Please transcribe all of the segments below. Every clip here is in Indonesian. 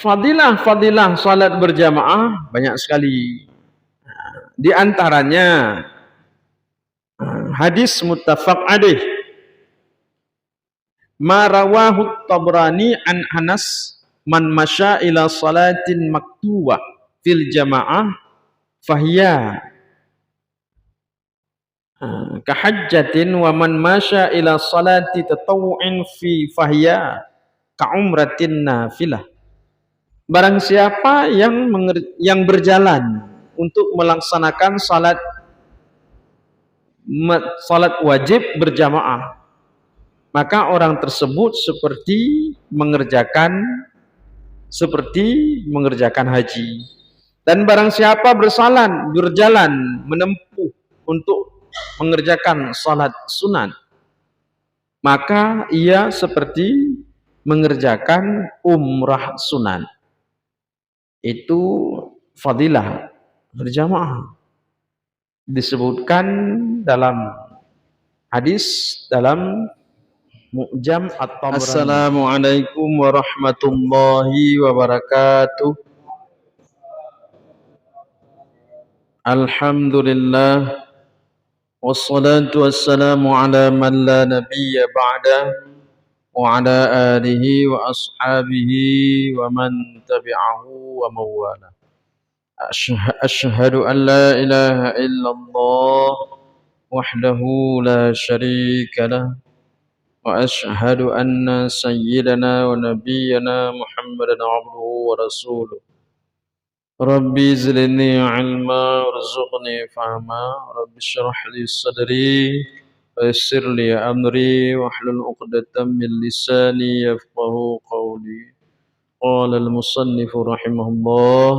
Fadilah salat berjamaah banyak sekali. Di antaranya hadis muttafaq alaih, ma rawahu Tabrani an Anas, man masya ila salatin maktubah fil jamaah fahiya kahajjatin, wa man masya ila salati tatawu'in fi fahiya ka'umratin nafilah. Barang siapa yang berjalan untuk melaksanakan salat wajib berjamaah, maka orang tersebut seperti mengerjakan haji. Dan barang siapa berjalan menempuh untuk mengerjakan salat sunat, maka ia seperti mengerjakan umrah sunat. Itu fadilah berjamaah disebutkan dalam hadis dalam Mu'jam At-Tabrani. Assalamualaikum warahmatullahi wabarakatuh. Alhamdulillah, wassalatu wassalamu ala man la nabiyya ba'da, wa ala alihi wa ashabihi wa man tabi'ahu wa mawala. Asyhadu an la ilaha illallah wahdahu la syarika lah, wa asyhadu anna sayyidana wa nabiyyana Muhammadan abduhu wa rasuluh. Rabbi zidni ilma warzuqni fahma, Rabbi syrah li sadri wa yassir li amri wahlul 'uqdatam min lisani yafqahu qawli. Qala al-musannif rahimahullah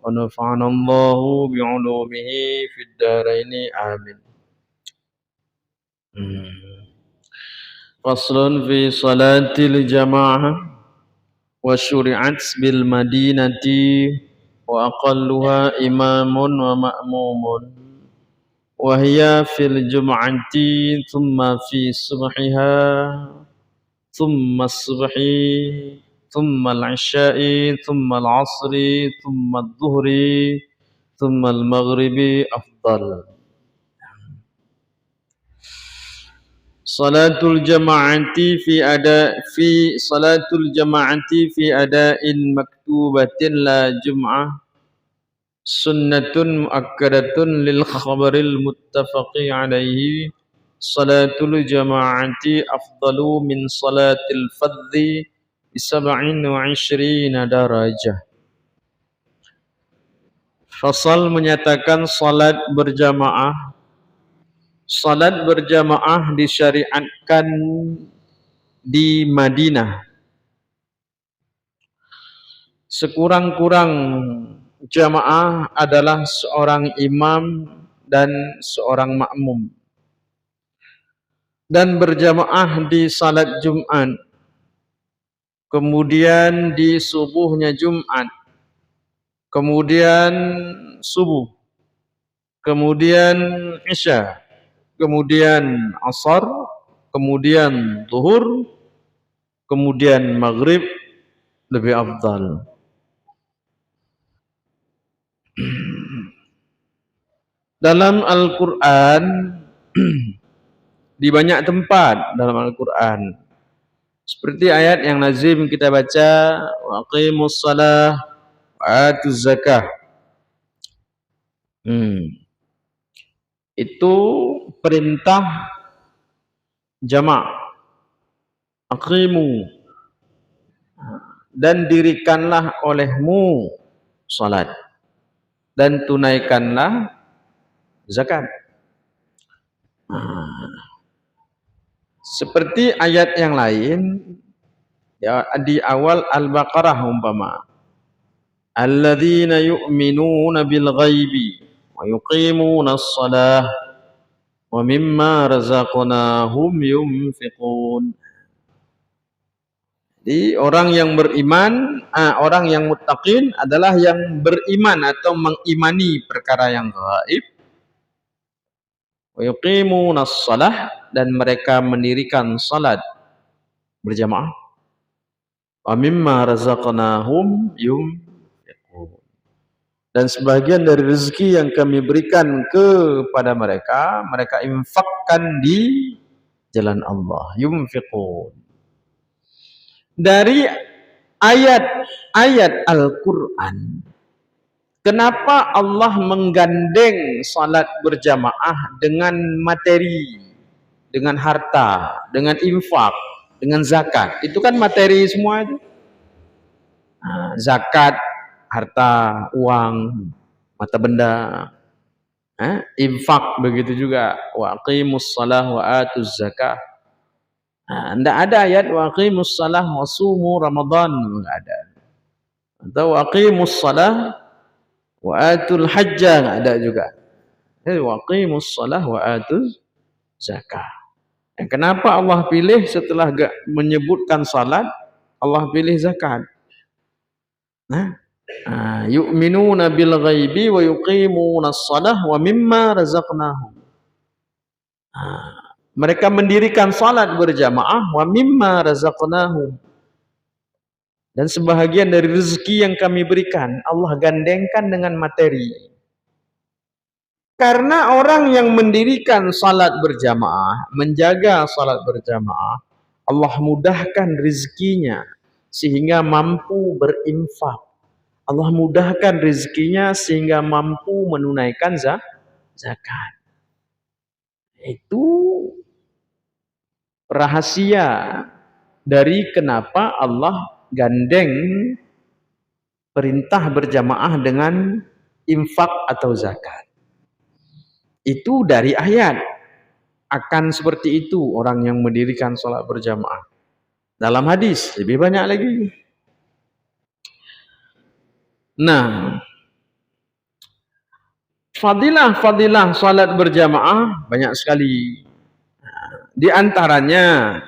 wa nafa'ana Allahu bi'ulumihi fid dharaini amin. Faslun fi salatil jamaah wa syuri'at bil madinati wa aqalluha imamun wa ma'mumun wa hiya fil jum'ati thumma fi subhiha thumma subhi thumma al-isya'i thumma al-'asri thumma adh-dhuhri thumma al-maghribi afdal. Salatul jama'ati fi ada'in maktubatin la jum'ah sunnatun muakkadatun lil khabaril muttafaqi alaihi. Salatul jama'ati afdalu min salatil fadhi bi 27 darajah. Fasal menyatakan salat berjamaah disyariatkan di Madinah. Sekurang-kurang jamaah adalah seorang imam dan seorang makmum. Dan berjamaah di salat Jumat, kemudian di subuhnya Jumat, kemudian subuh, kemudian isya, kemudian asar, kemudian zuhur, kemudian maghrib lebih afdal. Dalam Al-Quran, di banyak tempat dalam Al-Quran, seperti ayat yang lazim kita baca, wa aqimus shalah wa atuz zakah. Itu perintah jamak, aqimu, dan dirikanlah olehmu salat dan tunaikanlah zakat. Seperti ayat yang lain, ya, di awal Al-Baqarah umpama, alladzina yu'minuna bil ghaibi wa yuqimuna as-salah wa mimma razaqnahum yunfiqun. Jadi orang yang beriman, orang yang muttaqin adalah yang beriman atau mengimani perkara yang gaib. Wa yuqimuna as-salah, dan mereka mendirikan salat berjamaah. Wa mimma razaqnahum yunfiqun. Dan sebagian dari rezeki yang kami berikan kepada mereka, mereka infakkan di jalan Allah. Yunfiqun. Dari ayat-ayat Al-Quran, kenapa Allah menggandeng salat berjamaah dengan materi, dengan harta, dengan infak, dengan zakat? Itu kan materi semua itu. Nah, zakat, harta, uang, mata benda. Infak begitu juga. Wa aqimus salah wa atuz zakah. Nah, tidak ada ayat wa aqimus salah wa sumu Ramadan, enggak ada. Atau wa aqimus salah wa atul hajjah, enggak ada juga. Wa aqimus salah wa atuz zakah. Kenapa Allah pilih setelah menyebutkan salat, Allah pilih zakat? Nah, yu'minuna bil ghaibi wa yuqimuna shalah wa mimma razaqnahum. Mereka mendirikan salat berjamaah wa mimma razaqnahum. Dan sebahagian dari rezeki yang kami berikan, Allah gandengkan dengan materi. Karena orang yang mendirikan salat berjamaah, menjaga salat berjamaah, Allah mudahkan rezekinya sehingga mampu berinfak. Allah mudahkan rezekinya sehingga mampu menunaikan zakat. Itu rahasia dari kenapa Allah gandeng perintah berjamaah dengan infak atau zakat. Itu dari ayat. Akan seperti itu orang yang mendirikan sholat berjamaah. Dalam hadis lebih banyak lagi. Nah, fadilah sholat berjamaah banyak sekali. Di antaranya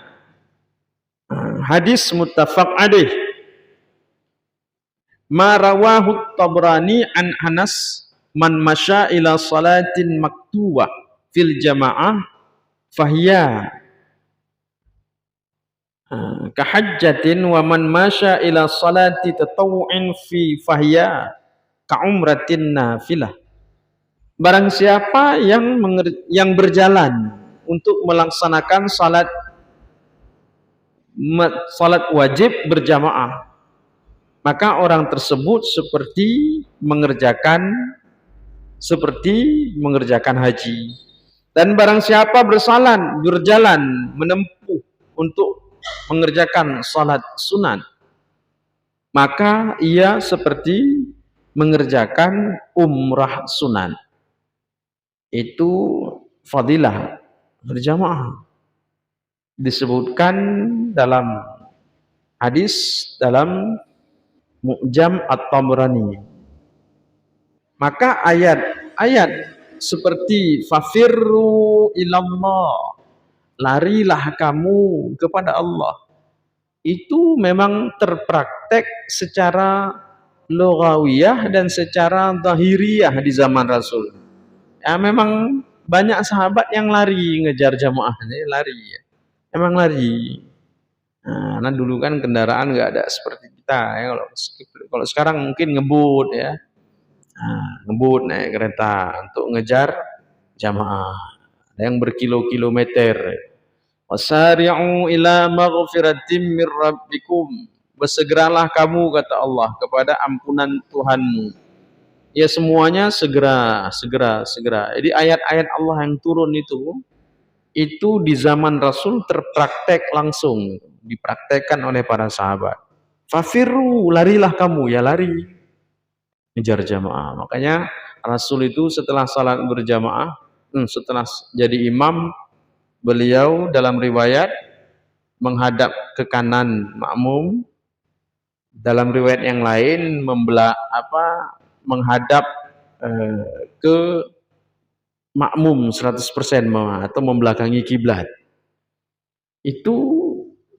hadis muttafaq alaih, ma rawahu Tabrani an Anas, man masya ila salatin maktubah fil jamaah fahiya kahajjatin wa man masya ila salati tatawu'in fi fahiya ka'umratin nafilah. Barang siapa yang berjalan untuk melaksanakan salat wajib berjamaah, maka orang tersebut seperti mengerjakan haji. Dan barang siapa berjalan menempuh untuk mengerjakan salat sunat, maka ia seperti mengerjakan umrah sunat. Itu fadilah berjamaah. Disebutkan dalam hadis dalam Mu'jam At-Tabrani. Maka ayat-ayat seperti fafirru ilallah, larilah kamu kepada Allah, itu memang terpraktek secara lughawiyah dan secara zahiriyah di zaman Rasul. Ya, memang banyak sahabat yang lari ngejar jamaahnya, lari. Emang lari. Nah, dulu kan kendaraan nggak ada seperti kita ya. Kalau sekarang mungkin ngebut ya. Ngebut naik kereta untuk ngejar jamaah. Ada yang berkilo-kilometer. Wasari'u ila maghfiratim mir rabbikum. Bersegeralah kamu, kata Allah, kepada ampunan Tuhanmu. Ya, semuanya segera. Jadi ayat-ayat Allah yang turun itu di zaman Rasul terpraktek langsung, dipraktekkan oleh para sahabat. Fafirru, larilah kamu, ya lari ngejar jamaah. Makanya Rasul itu setelah salat berjamaah, setelah jadi imam, beliau dalam riwayat menghadap ke kanan makmum, dalam riwayat yang lain menghadap ke makmum 100% atau membelakangi kiblat. Itu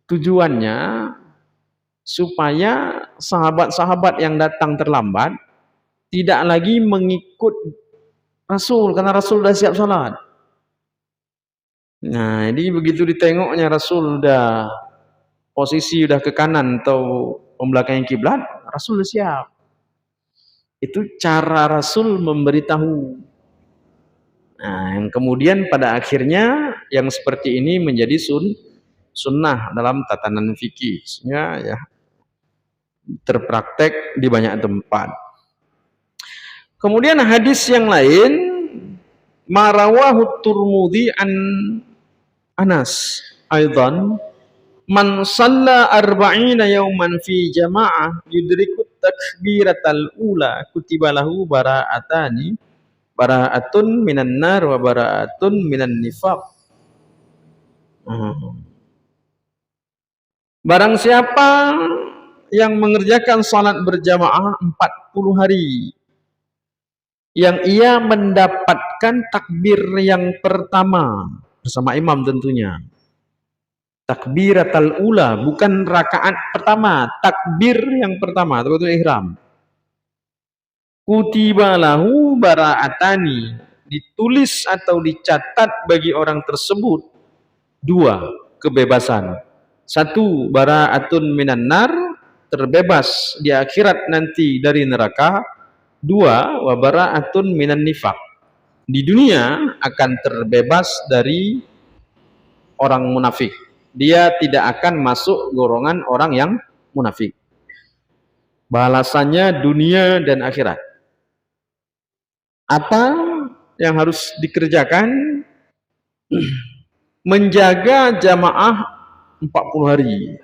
tujuannya supaya sahabat-sahabat yang datang terlambat tidak lagi mengikut Rasul, karena Rasul sudah siap salat. Nah, jadi begitu ditengoknya Rasul sudah posisi udah ke kanan atau membelakangi kiblat, Rasul siap. Itu cara Rasul memberitahu. Nah, yang kemudian pada akhirnya yang seperti ini menjadi sunnah dalam tatanan fikih, ya terpraktek di banyak tempat. Kemudian hadis yang lain, marawahu Turmudi an Anas aidan, man shalla arba'ina yawman fi jama'ah yudrikut takbiratal ula kutiba lahu bara'atun minan nar wa bara'atun minan nifaq. Barang siapa yang mengerjakan salat berjamaah 40 hari, yang ia mendapatkan takbir yang pertama bersama imam tentunya. Takbiratul ula, bukan rakaat pertama, takbir yang pertama, takbiratul ihram. Kutiba lahu bara'atani, ditulis atau dicatat bagi orang tersebut 2 kebebasan. 1 bara'atun minan nar, terbebas di akhirat nanti dari neraka. 2 wa bara'atun minan nifaq, di dunia akan terbebas dari orang munafik. Dia tidak akan masuk golongan orang yang munafik. Balasannya dunia dan akhirat. Apa yang harus dikerjakan? Menjaga jamaah 40 hari.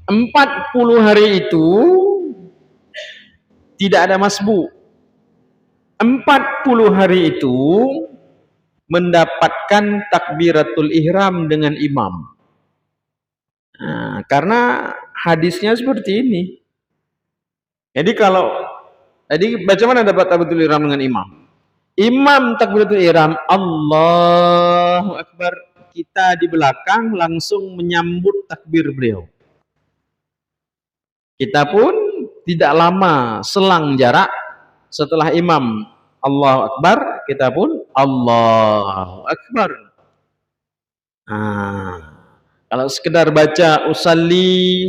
40 hari itu tidak ada masbuk. 40 hari itu mendapatkan takbiratul ihram dengan imam. Nah, karena hadisnya seperti ini. Jadi bagaimana dapat takbiratul ihram dengan imam? Imam takbiratul ihram Allahu Akbar, kita di belakang langsung menyambut takbir beliau. Kita pun tidak lama selang jarak setelah imam Allahu Akbar, kita pun Allahu Akbar. Kalau sekedar baca usalli,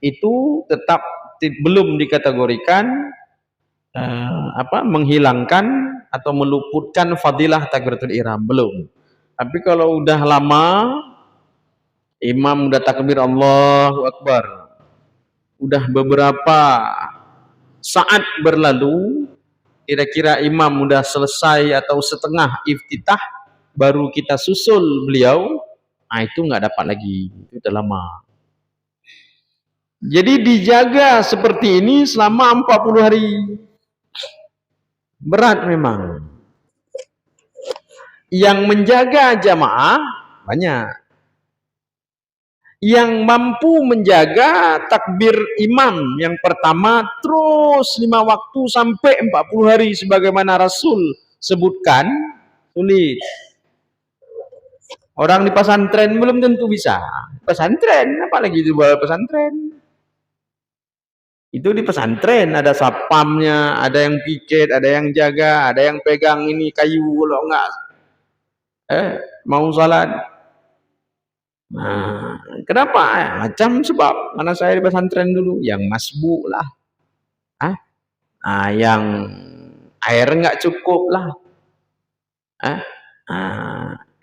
itu tetap belum dikategorikan menghilangkan atau meluputkan fadilah takbiratul ihram, belum. Tapi kalau udah lama, imam udah takbir Allahu Akbar, udah beberapa saat berlalu, kira-kira imam udah selesai atau setengah iftitah, baru kita susul beliau, itu nggak dapat lagi, itu udah lama. Jadi dijaga seperti ini selama 40 hari. Berat memang. Yang menjaga jamaah banyak. Yang mampu menjaga takbir imam yang pertama terus 5 waktu sampai 40 hari sebagaimana Rasul sebutkan, sulit. Orang di pesantren belum tentu bisa. Pesantren, apalagi di luar pesantren. Itu di pesantren ada satpamnya, ada yang piket, ada yang jaga, ada yang pegang ini kayu kalau enggak mau salat. Nah, kenapa? Macam sebab mana saya di pesantren dulu, yang masbuk lah, yang air nggak cukup lah,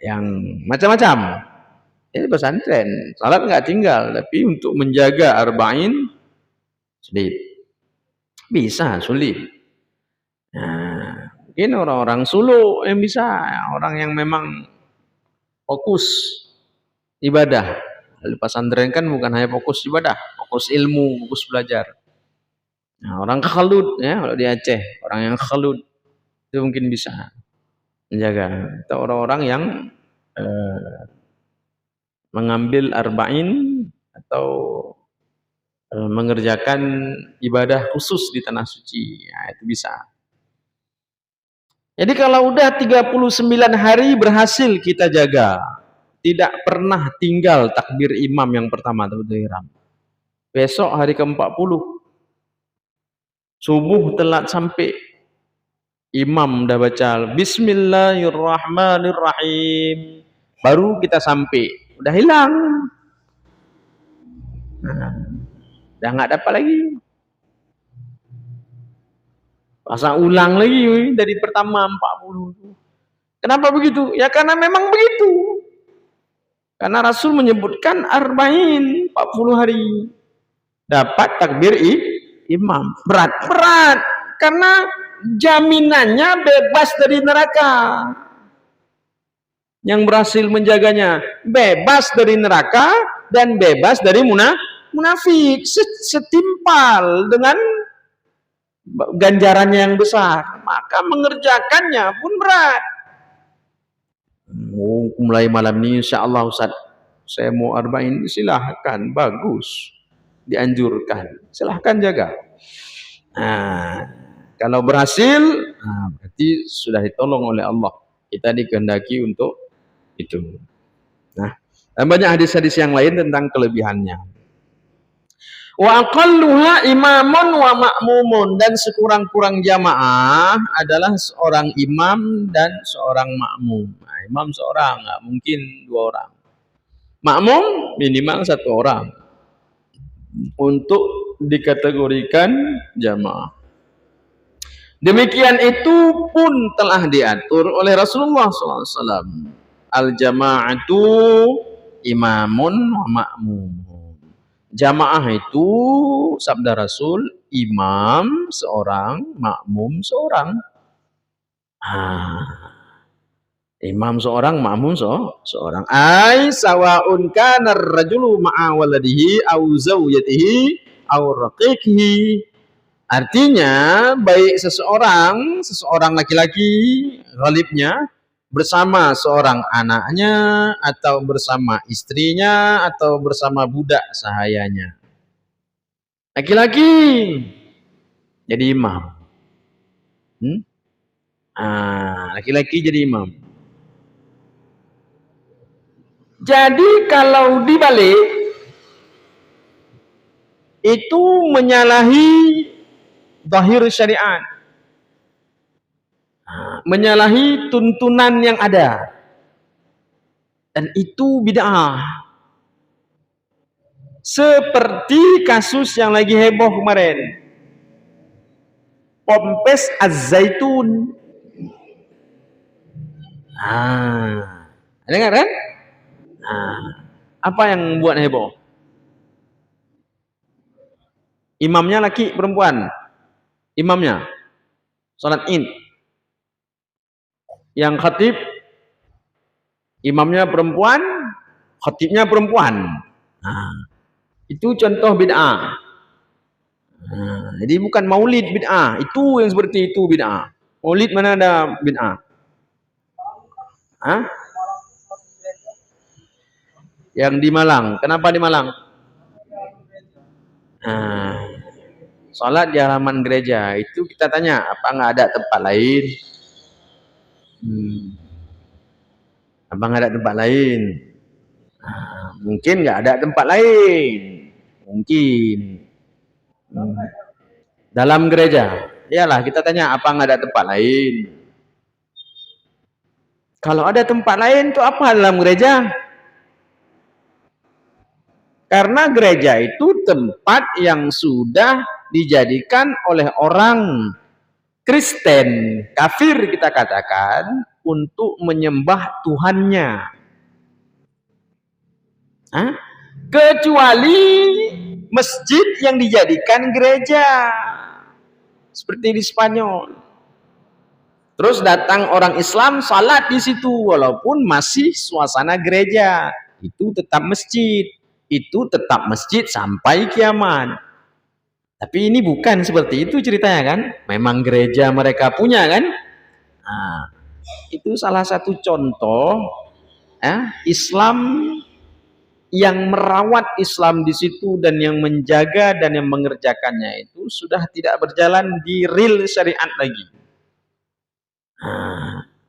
yang macam-macam. Ini pesantren, salat nggak tinggal, tapi untuk menjaga arba'in sulit. Bisa sulit. Mungkin orang-orang suluk yang bisa, orang yang memang fokus ibadah. Di pesantren kan bukan hanya fokus ibadah, fokus ilmu, fokus belajar. Nah, orang khalud ya, kalau di Aceh, orang yang khalud itu mungkin bisa menjaga. Atau orang-orang yang mengambil arba'in atau mengerjakan ibadah khusus di tanah suci, itu bisa. Jadi kalau udah 39 hari berhasil kita jaga, tidak pernah tinggal takbir imam yang pertama takbiratul ihram. Besok hari ke-40 subuh telat sampai, imam udah baca Bismillahirrahmanirrahim, baru kita sampai, udah hilang. Udah nggak dapat lagi. Pasang ulang lagi dari pertama 40. Kenapa begitu? Ya karena memang begitu. Karena Rasul menyebutkan arba'in, 40 hari. Dapat takbir imam. Berat. Karena jaminannya bebas dari neraka. Yang berhasil menjaganya bebas dari neraka dan bebas dari munafik. Setimpal dengan ganjarannya yang besar, maka mengerjakannya pun berat. Mulai malam ini insyaallah Ustaz, saya mau arba'in, silahkan, bagus, dianjurkan, silahkan jaga. Nah, kalau berhasil, berarti sudah ditolong oleh Allah, kita dikehendaki untuk itu. Nah, dan banyak hadis-hadis yang lain tentang kelebihannya. Wa aqalluha imamun wa ma'mumun, dan sekurang-kurang jamaah adalah seorang imam dan seorang makmum. Nah, imam seorang, nggak mungkin 2 orang. Makmum minimal 1 orang untuk dikategorikan jamaah. Demikian itu pun telah diatur oleh Rasulullah SAW. Al-jama'atu imamun wa ma'mum. Jamaah itu sabda Rasul, imam seorang, makmum seorang. Imam seorang, makmum seorang. Ai sawaun kana ar-rajulu ma'a waladihi aw zawjatihi aw raqiqihi. Artinya baik seseorang laki-laki ghalibnya bersama seorang anaknya, atau bersama istrinya, atau bersama budak sahayanya. Laki-laki jadi imam. Laki-laki jadi imam. Jadi kalau dibalik, itu menyalahi zahir syariat, menyalahi tuntunan yang ada, dan itu bid'ah. Seperti kasus yang lagi heboh kemarin, Pompes Az-Zaitun. Dengar kan? Apa yang buat heboh? Imamnya laki perempuan? Imamnya salat Id. Yang khatib imamnya perempuan, khatibnya perempuan. Itu contoh bid'ah. Jadi bukan maulid bid'ah, itu yang seperti itu bid'ah. Maulid mana ada bid'ah? Yang di Malang, kenapa di Malang? Salat di halaman gereja, itu kita tanya, apa nggak ada tempat lain? Apa nggak ada tempat lain? Mungkin nggak ada tempat lain, mungkin. Dalam gereja, iyalah kita tanya, apa nggak ada tempat lain? Kalau ada tempat lain, itu apa dalam gereja? Karena gereja itu tempat yang sudah dijadikan oleh orang Kristen, kafir kita katakan, untuk menyembah Tuhannya. Kecuali masjid yang dijadikan gereja, seperti di Spanyol. Terus datang orang Islam salat di situ, walaupun masih suasana gereja, itu tetap masjid. Itu tetap masjid sampai kiamat. Tapi ini bukan seperti itu ceritanya kan? Memang gereja mereka punya kan? Itu salah satu contoh Islam yang merawat Islam di situ, dan yang menjaga dan yang mengerjakannya itu sudah tidak berjalan di real syariat lagi.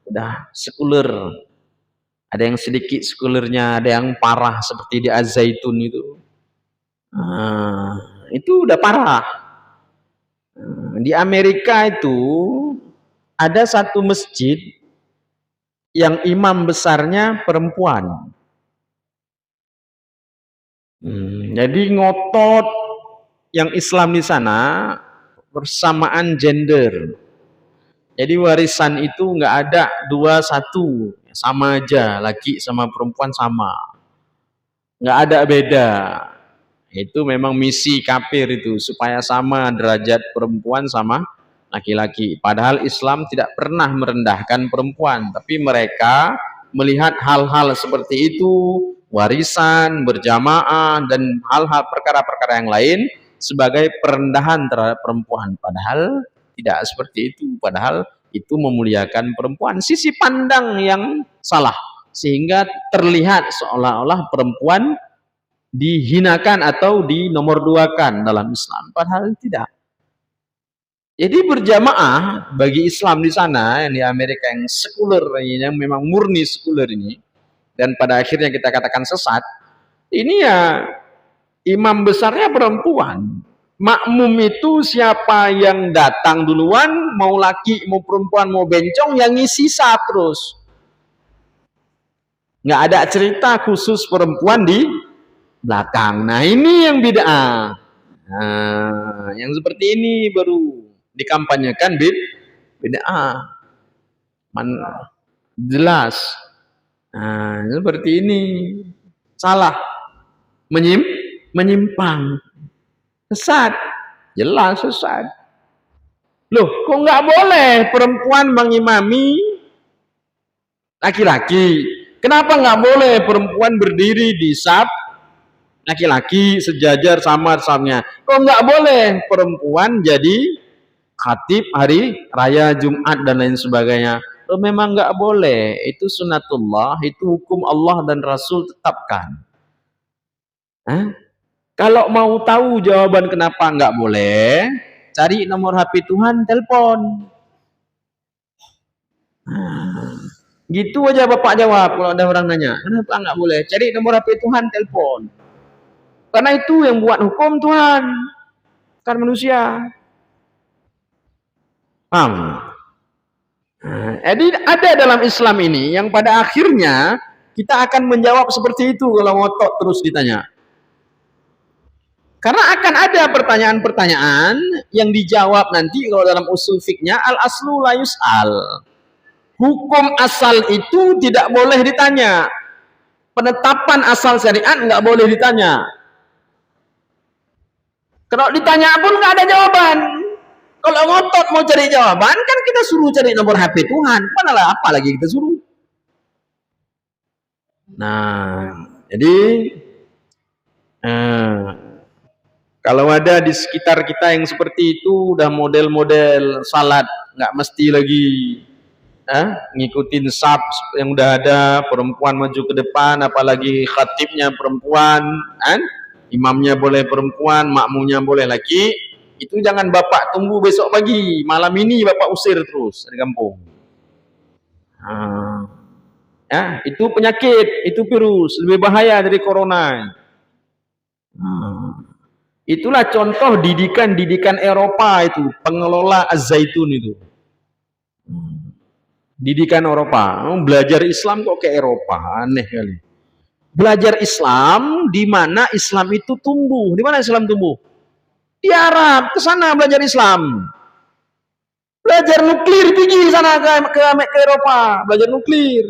Udah sekuler. Ada yang sedikit sekulernya, ada yang parah seperti di Az-Zaitun itu. Itu udah parah. Di Amerika itu ada satu masjid yang imam besarnya perempuan. Jadi ngotot yang Islam di sana bersamaan gender. Jadi warisan itu nggak ada 2-1, sama aja, laki sama perempuan sama, nggak ada beda. Itu memang misi kafir itu, supaya sama derajat perempuan sama laki-laki. Padahal Islam tidak pernah merendahkan perempuan, tapi mereka melihat hal-hal seperti itu, warisan, berjamaah, dan hal-hal perkara-perkara yang lain sebagai perendahan terhadap perempuan. Padahal tidak seperti itu. Padahal itu memuliakan perempuan. Sisi pandang yang salah, sehingga terlihat seolah-olah perempuan dihinakan atau dinomorduakan dalam Islam, padahal tidak. Jadi berjamaah bagi Islam di sana, yang di Amerika yang sekuler, yang memang murni sekuler ini, dan pada akhirnya kita katakan sesat, ini ya imam besarnya perempuan. Makmum itu siapa yang datang duluan, mau laki, mau perempuan, mau bencong, yang ngisi sah terus. Nggak ada cerita khusus perempuan di belakang. Nah ini yang bid'ah. Nah, yang seperti ini baru dikampanyekan bid'ah. Jelas. Nah, seperti ini salah, menyimpang, sesat, jelas sesat. Loh, kok nggak boleh perempuan mengimami laki-laki? Kenapa nggak boleh perempuan berdiri di saf laki-laki sejajar sama-samanya? Kok nggak boleh perempuan jadi khatib hari raya Jumat dan lain sebagainya? Oh, memang nggak boleh, itu sunatullah, itu hukum Allah dan Rasul tetapkan. Kalau mau tahu jawaban kenapa nggak boleh, cari nomor HP Tuhan, telepon. Gitu aja Bapak jawab kalau ada orang nanya, kenapa nggak boleh? Cari nomor HP Tuhan, telepon. Karena itu yang buat hukum Tuhan, bukan manusia. Paham? Jadi ada dalam Islam ini yang pada akhirnya kita akan menjawab seperti itu kalau ngotot terus ditanya. Karena akan ada pertanyaan-pertanyaan yang dijawab nanti kalau dalam usul fiknya al-aslu la yus'al. Hukum asal itu tidak boleh ditanya. Penetapan asal syariat nggak boleh ditanya. Kalau ditanya pun nggak ada jawaban. Kalau ngotot mau cari jawaban, kan kita suruh cari nomor HP Tuhan. Mana apa lagi kita suruh? Nah, jadi kalau ada di sekitar kita yang seperti itu, udah model-model salat, nggak mesti lagi ngikutin saf yang udah ada, perempuan maju ke depan, apalagi khatibnya perempuan, imamnya boleh perempuan, makmumnya boleh laki. Itu jangan Bapak tunggu besok pagi, malam ini Bapak usir terus dari kampung. Itu penyakit, itu virus, lebih bahaya dari corona. Itulah contoh didikan Eropa itu, pengelola Az-Zaitun itu. Didikan Eropa, belajar Islam kok ke Eropa, aneh kali. Belajar Islam di mana Islam itu tumbuh. Di mana Islam tumbuh? Di Arab, ke sana belajar Islam. Belajar nuklir pergi sana ke Eropa, belajar nuklir.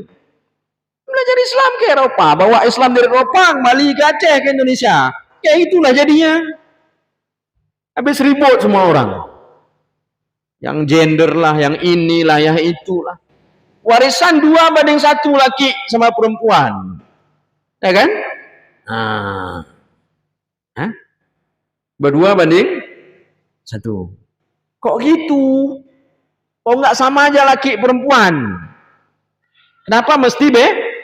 Belajar Islam ke Eropa, bawa Islam dari Eropa kembali ke Aceh, ke Indonesia. Kayak itulah jadinya. Habis ribut semua orang. Yang gender lah, yang inilah, yang itulah. Warisan 2:1 laki sama perempuan. Ya kan? Berdua banding 1. Kok gitu? Kok nggak sama aja laki perempuan? Kenapa mesti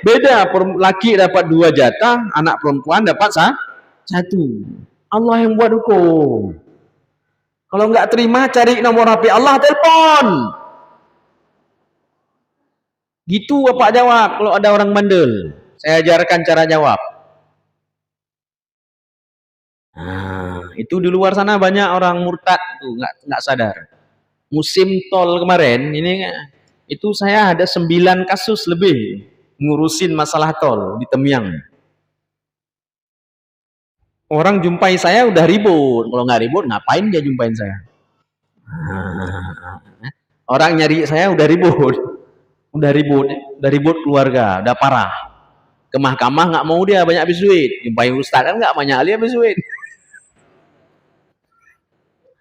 beda? Laki dapat 2 jatah, anak perempuan dapat 1. Allah yang buat hukum. Kalau nggak terima, cari nomor HP Allah, telepon. Gitu Bapak jawab kalau ada orang bandel. Saya ajarkan cara jawab. Itu di luar sana banyak orang murtad tuh, nggak sadar. Musim tol kemarin Itu saya ada 9 kasus lebih ngurusin masalah tol di Temiang. Orang jumpai saya udah ribut. Kalau nggak ribut, ngapain dia jumpain saya? Orang nyari saya udah ribut. Udah ribut keluarga, udah parah. Ke mahkamah nggak mau dia, banyak habis duit. Jumpai ustaz kan nggak banyak ali habis duit.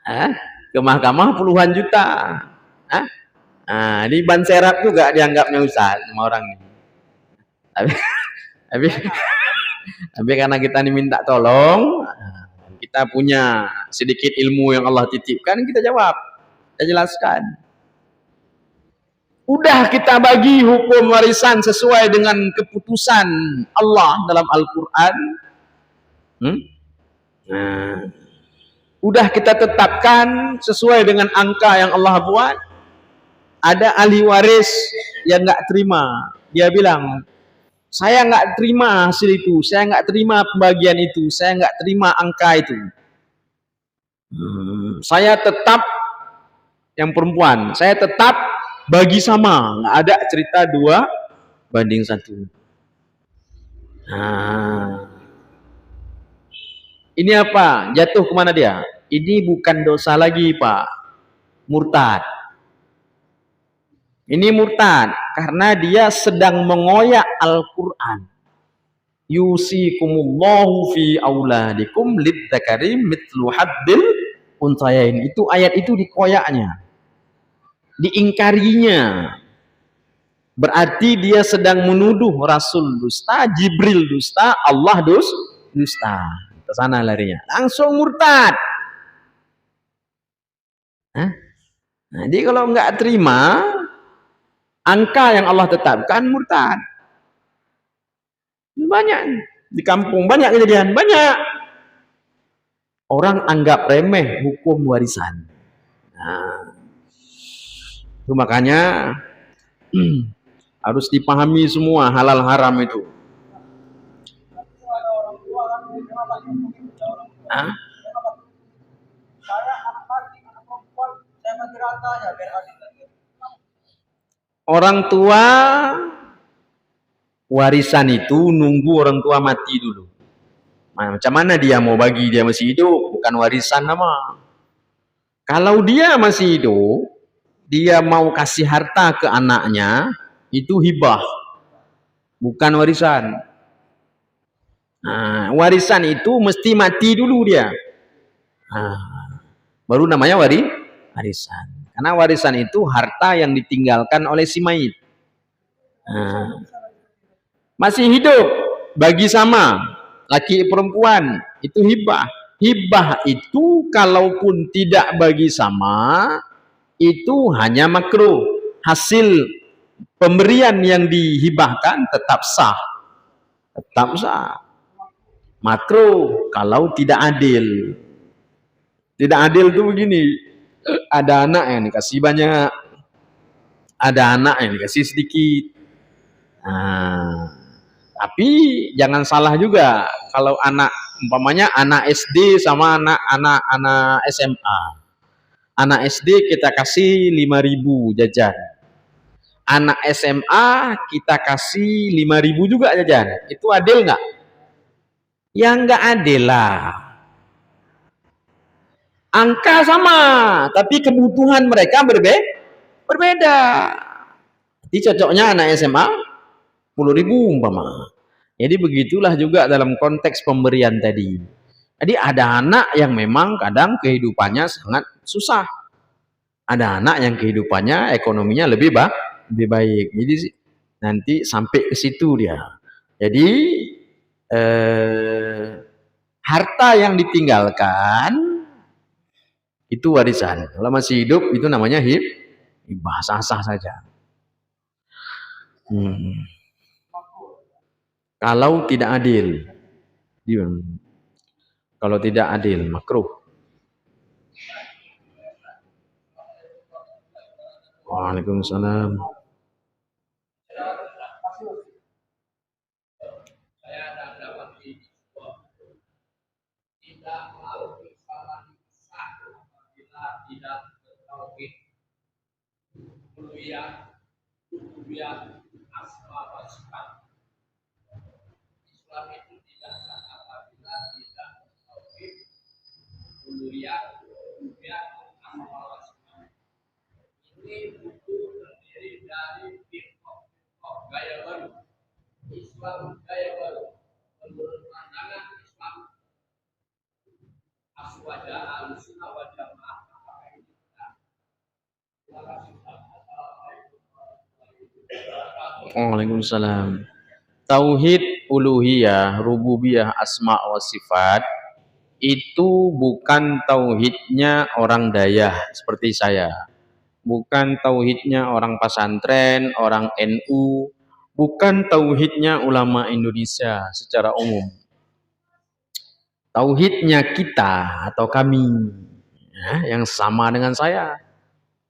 Hah? Ke mahkamah puluhan juta. Hah? Nah, di ban serap juga dianggapnya ustaz sama orang ini. Tapi, tapi, tapi karena kita diminta tolong, kita punya sedikit ilmu yang Allah titipkan, kita jawab, kita jelaskan. Udah kita bagi hukum warisan sesuai dengan keputusan Allah dalam Al-Quran. Nah, udah kita tetapkan sesuai dengan angka yang Allah buat. Ada ahli waris yang nggak terima. Dia bilang, saya nggak terima hasil itu, saya nggak terima pembagian itu, saya nggak terima angka itu. Saya tetap yang perempuan, saya tetap bagi sama, nggak ada cerita 2:1. Nah, ini apa? Jatuh kemana dia? Ini bukan dosa lagi, Pak. Murtad. Ini murtad karena dia sedang mengoyak Al-Quran. Yusikumullahu fi auladikum lidzakari mithlu haddil unsayain. Itu ayat itu dikoyaknya, diingkarinya. Berarti dia sedang menuduh Rasul dusta, Jibril dusta, Allah dusta. Ke sana larinya. Langsung murtad. Hah? Nah, jadi kalau nggak terima angka yang Allah tetapkan, murtad. Banyak di kampung, banyak kejadian, banyak. Orang anggap remeh hukum warisan. Nah, itu makanya harus dipahami semua halal haram itu. Hah? Orang tua warisan itu nunggu orang tua mati dulu. Macam mana dia mau bagi, dia masih hidup, bukan warisan nama. Kalau dia masih hidup, dia mau kasih harta ke anaknya, itu hibah, bukan warisan. Nah, warisan itu mesti mati dulu dia. Nah, baru namanya warisan. Karena warisan itu harta yang ditinggalkan oleh si mayit. Nah, masih hidup, bagi sama, laki perempuan, itu hibah. Hibah itu kalaupun tidak bagi sama, itu hanya makruh. Hasil pemberian yang dihibahkan tetap sah. Tetap sah. Makruh kalau tidak adil. Tidak adil itu begini, ada anak yang dikasih banyak, ada anak yang dikasih sedikit. Nah, tapi jangan salah juga kalau anak, umpamanya anak SD sama anak SMA. Anak SD kita kasih 5.000 jajan. Anak SMA kita kasih 5.000 juga jajan. Itu adil nggak? Ya nggak adil lah. Angka sama, tapi kebutuhan mereka berbeda. Jadi cocoknya anak SMA 10.000 umpama. Jadi begitulah juga dalam konteks pemberian tadi. Jadi ada anak yang memang kadang kehidupannya sangat susah. Ada anak yang kehidupannya ekonominya lebih baik. Jadi nanti sampai ke situ dia. Jadi harta yang ditinggalkan itu warisan. Kalau masih hidup itu namanya hibah, sah-sah saja. Kalau tidak adil, kalau tidak adil makruh. Waalaikumsalam. rububiyah, asma wa sifat. Islam itu tidak sah apabila tidak tauhid uluhiyah, rububiyah, asma wa sifat. Ini buku terdiri dari firqah gaya baru. Islam gaya baru. Menurut pandangan Islam aswaja al-sunnah wal jamaah. Waalaikumsalam. Tauhid uluhiyah, rububiyah, asma wa sifat itu bukan tauhidnya orang Dayah seperti saya. Bukan tauhidnya orang pesantren, orang NU, bukan tauhidnya ulama Indonesia secara umum. Tauhidnya kita atau kami ya, yang sama dengan saya.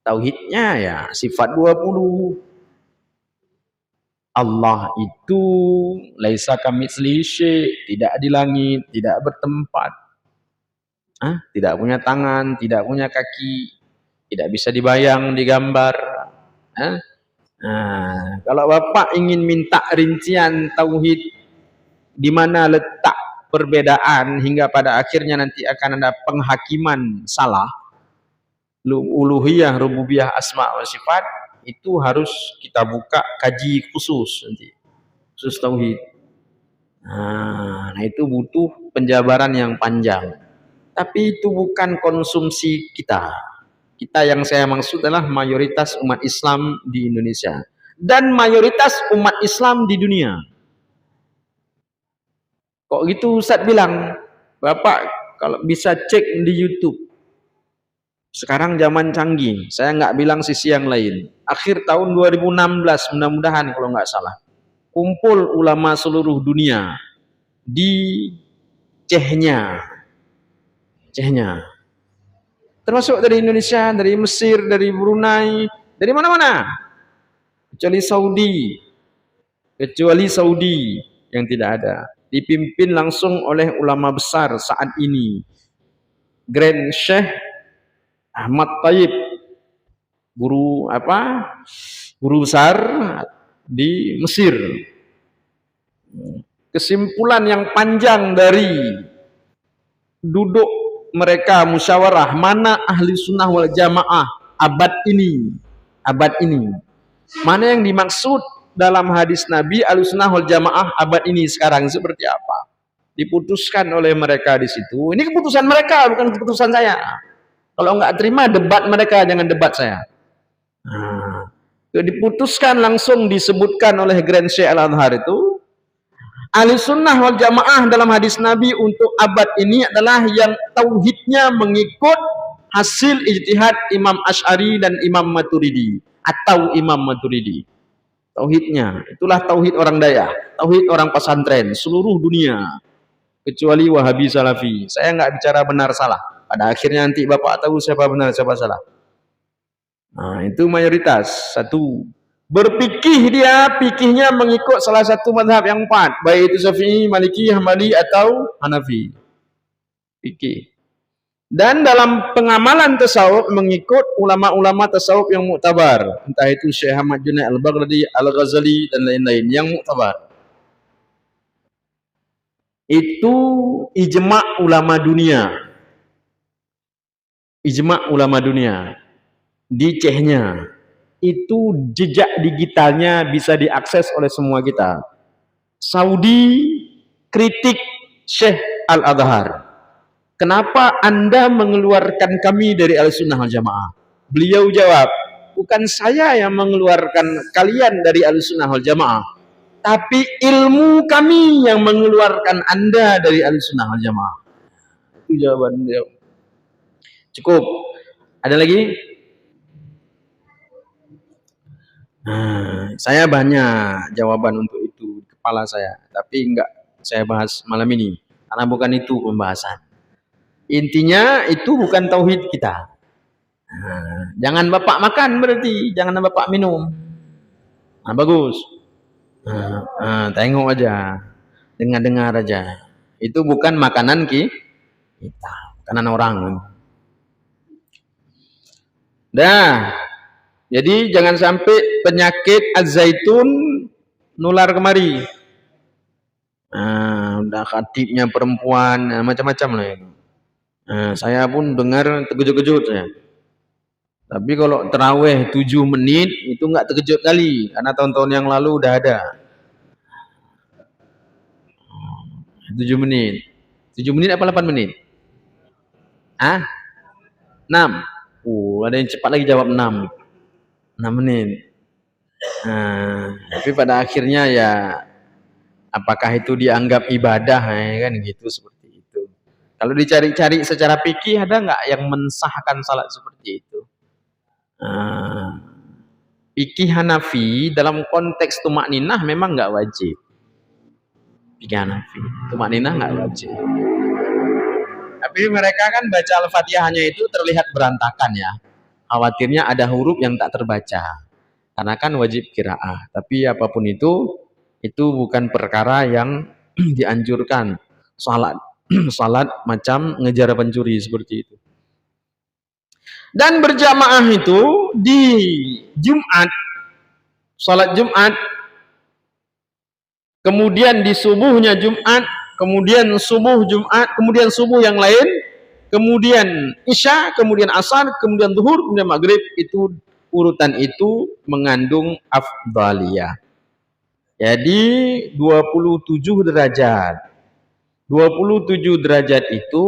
Tauhidnya ya sifat 20. Allah itu laisa kamitslihi syai', tidak di langit, tidak bertempat. Tidak punya tangan, tidak punya kaki, tidak bisa dibayang, digambar. Kalau Bapak ingin minta rincian tauhid di mana letak perbedaan hingga pada akhirnya nanti akan ada penghakiman salah, uluhiyah, rububiyah, asma wa sifat, itu harus kita buka kaji khusus nanti, khusus tauhid. Nah, itu butuh penjabaran yang panjang. Tapi itu bukan konsumsi kita. Kita yang saya maksud adalah mayoritas umat Islam di Indonesia dan mayoritas umat Islam di dunia. Kok gitu Ustadz bilang, Bapak kalau bisa cek di YouTube. Sekarang zaman canggih, saya nggak bilang sisi yang lain. Akhir tahun 2016, mudah-mudahan kalau nggak salah, kumpul ulama seluruh dunia di Chechnya, termasuk dari Indonesia, dari Mesir, dari Brunei, dari mana-mana, kecuali Saudi yang tidak ada, dipimpin langsung oleh ulama besar saat ini, Grand Sheikh Ahmad Tayyib, guru besar di Mesir. Kesimpulan yang panjang dari duduk mereka musyawarah mana ahli sunnah wal jamaah abad ini, mana yang dimaksud dalam hadis Nabi ahli sunnah wal jamaah abad ini sekarang seperti apa, diputuskan oleh mereka di situ. Ini keputusan mereka, bukan keputusan saya. Kalau nggak terima debat mereka, jangan debat saya. Diputuskan langsung disebutkan oleh Grand Sheikh Al-Azhar itu, ahli sunnah wal jamaah dalam hadis Nabi untuk abad ini adalah yang tauhidnya mengikut hasil ijtihad Imam Asy'ari dan Imam Maturidi atau Imam Maturidi. Tauhidnya itulah tauhid orang Dayah, tauhid orang pesantren seluruh dunia, kecuali Wahabi Salafi. Saya nggak bicara benar salah. Pada akhirnya nanti Bapak tahu siapa benar siapa salah. Nah, itu mayoritas. Satu, berfikih dia, fikihnya mengikut salah satu mazhab yang 4, baik itu Syafi'i, Maliki, Hambali atau Hanafi. Fikih. Dan dalam pengamalan tasawuf mengikut ulama-ulama tasawuf yang muktabar, entah itu Syekh Ahmad Junaid Al-Baghdadi, Al-Ghazali dan lain-lain yang muktabar. Itu ijma' ulama dunia. Ijma' ulama dunia. Di Chechnya itu jejak digitalnya bisa diakses oleh semua kita. Saudi kritik Syekh Al-Azhar. Kenapa Anda mengeluarkan kami dari Ahlussunnah wal Jamaah? Beliau jawab, bukan saya yang mengeluarkan kalian dari Ahlussunnah wal Jamaah, tapi ilmu kami yang mengeluarkan Anda dari Ahlussunnah wal Jamaah. Itu jawaban beliau. Cukup. Ada lagi? Saya banyak jawaban untuk itu di kepala saya, tapi enggak saya bahas malam ini karena bukan itu pembahasan. Intinya itu bukan tauhid kita. Jangan Bapak makan berarti, jangan Bapak minum. Bagus. Tengok aja, dengar-dengar aja. Itu bukan makanan kita, makanan orang. Dah. Jadi jangan sampai penyakit az-zaitun nular kemari. Udah khatibnya perempuan, macam-macam lah itu. Saya pun dengar terkejut-kejut saya. Tapi kalau terawih 7 menit itu nggak terkejut kali, karena tahun-tahun yang lalu udah ada. 7 menit. 7 menit apa 8 menit? 6. Ada yang cepat lagi jawab 6. 6 menit. Tapi pada akhirnya ya apakah itu dianggap ibadah kan gitu, seperti itu. Kalau dicari-cari secara fikih ada nggak yang mensahkan salat seperti itu? Fikih Hanafi dalam konteks tumakninah memang nggak wajib. Fikih Hanafi tumakninah nggak wajib. Tapi mereka kan baca Al-Fatihahnya itu terlihat berantakan ya. Khawatirnya ada huruf yang tak terbaca. Karena kan wajib qiraah. Tapi apapun itu bukan perkara yang dianjurkan. Salat macam ngejar pencuri seperti itu. Dan berjamaah itu di Jumat, salat Jumat, kemudian di subuhnya Jumat, kemudian subuh Jumat, kemudian subuh yang lain, kemudian Isya, kemudian Asar, kemudian Zuhur, kemudian Maghrib, itu urutan itu mengandung afdaliyah. Jadi 27 derajat. 27 derajat itu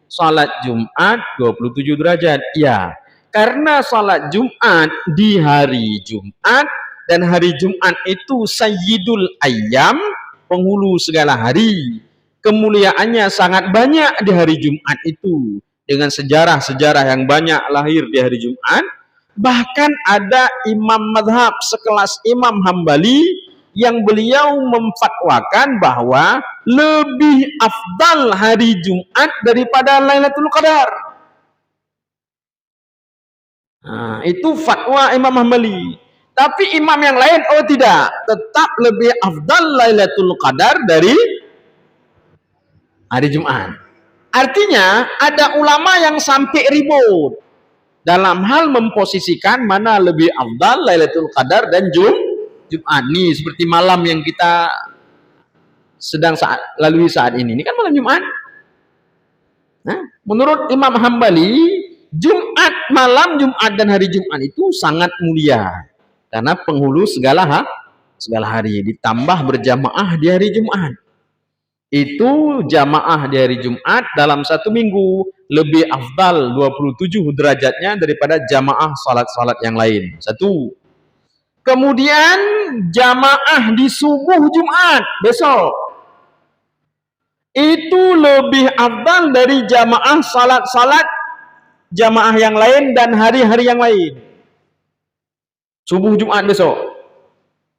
salat Jumat 27 derajat. Ya, karena salat Jumat di hari Jumat, dan hari Jumat itu sayyidul ayyam, penghulu segala hari. Kemuliaannya sangat banyak di hari Jumat itu. Dengan sejarah-sejarah yang banyak lahir di hari Jumat. Bahkan ada imam madhab sekelas Imam Hambali yang beliau memfatwakan bahwa lebih afdal hari Jumat daripada Lailatul Qadar. Itu fatwa Imam Hambali. Tapi imam yang lain tidak, tetap lebih afdal Lailatul Qadar dari hari Jumat. Artinya ada ulama yang sampai ribut dalam hal memposisikan mana lebih afdal Lailatul Qadar dan Jumat. Nih seperti malam yang kita sedang lalui saat ini. Ini kan malam Jumat. Menurut Imam Hambali, Jumat, malam Jumat dan hari Jumat itu sangat mulia. Karena penghulu segala hari. Ditambah berjamaah di hari Jumat. Itu jamaah di hari Jumat dalam satu minggu lebih afdal 27 derajatnya daripada jamaah salat-salat yang lain. Satu. Kemudian jamaah di subuh Jumat besok itu lebih afdal dari jamaah salat-salat jamaah yang lain dan hari-hari yang lain. Subuh Jumat besok.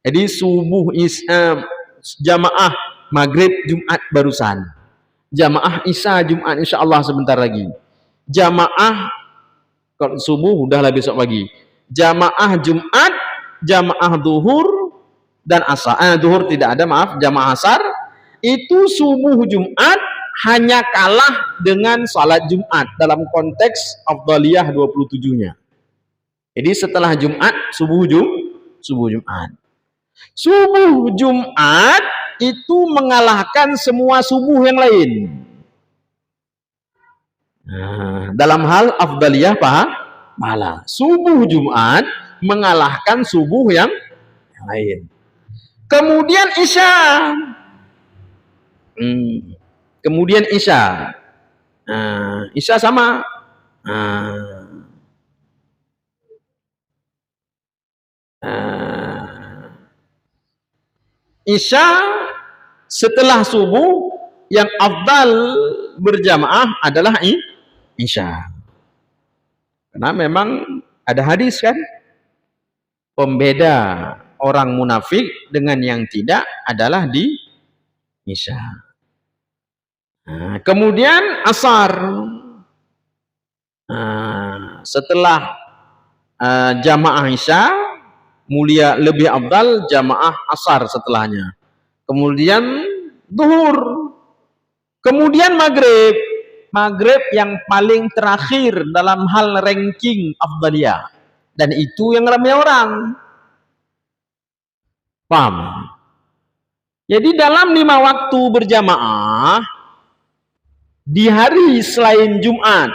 Jadi subuh jamaah maghrib Jumat barusan. Jamaah Isya Jumat insyaallah sebentar lagi. Jamaah kalau subuh udahlah besok pagi. Jamaah Jumat, jamaah Zuhur dan Asar. Zuhur tidak ada, maaf, jamaah Asar. Itu subuh Jumat hanya kalah dengan salat Jumat dalam konteks afdaliyah 27-nya. Jadi setelah Jumat, subuh Jumat. Subuh Jumat itu mengalahkan semua subuh yang lain. Dalam hal afdaliyah pahala. Subuh Jumat mengalahkan subuh yang lain. Kemudian Isya. Kemudian Isya. Isya sama. Isya setelah subuh yang afdal berjamaah adalah Isya. Karena memang ada hadis kan, pembeda orang munafik dengan yang tidak adalah di Isya. Kemudian Asar. Setelah jamaah Isya mulia lebih afdal jamaah Asar setelahnya. Kemudian Zuhur. Kemudian Maghrib. Maghrib yang paling terakhir dalam hal ranking afdaliyah. Dan itu yang ramai orang. Paham? Jadi dalam 5 waktu berjamaah di hari selain Jumat,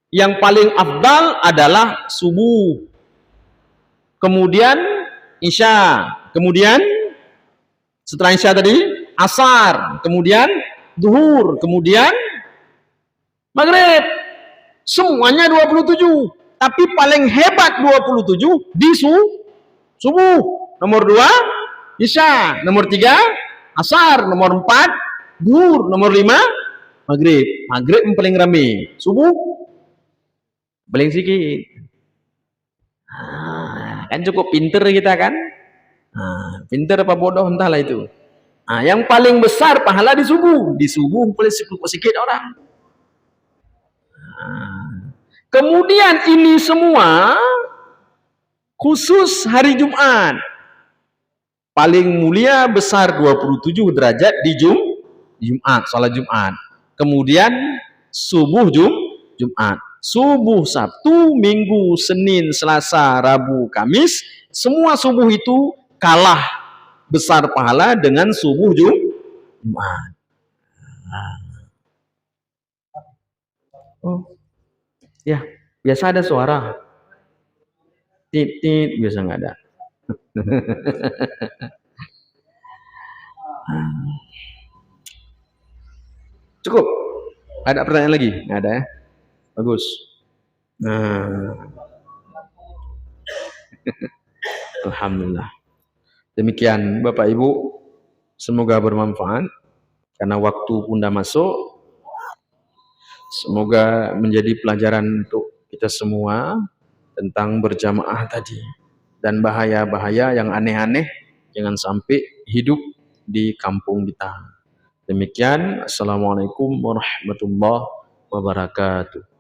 yang paling afdal adalah subuh, kemudian isya, kemudian setelah isya tadi asar, kemudian zuhur, kemudian maghrib. Semuanya 27, tapi paling hebat 27 di subuh, nomor 2 isya, nomor 3 asar, nomor 4 zuhur, nomor 5 maghrib. Maghrib yang paling rame, subuh paling sedikit. Kan cukup pinter kita kan. Pinter apa bodoh entahlah itu. Yang paling besar pahala di subuh paling sedikit orang. Kemudian ini semua khusus hari Jumat. Paling mulia besar 27 derajat di Jumat, salat Jumat. Kemudian subuh Jumat. Subuh Sabtu, Minggu, Senin, Selasa, Rabu, Kamis, semua subuh itu kalah besar pahala dengan subuh Jumat. Oh, ya, biasa ada suara. Tit, biasa nggak ada. Cukup? Ada pertanyaan lagi? Nggak ada ya? Bagus. Alhamdulillah. Demikian Bapak Ibu, semoga bermanfaat karena waktu pun dah masuk. Semoga menjadi pelajaran untuk kita semua tentang berjamaah tadi dan bahaya-bahaya yang aneh-aneh jangan sampai hidup di kampung kita. Demikian, Assalamualaikum warahmatullahi wabarakatuh.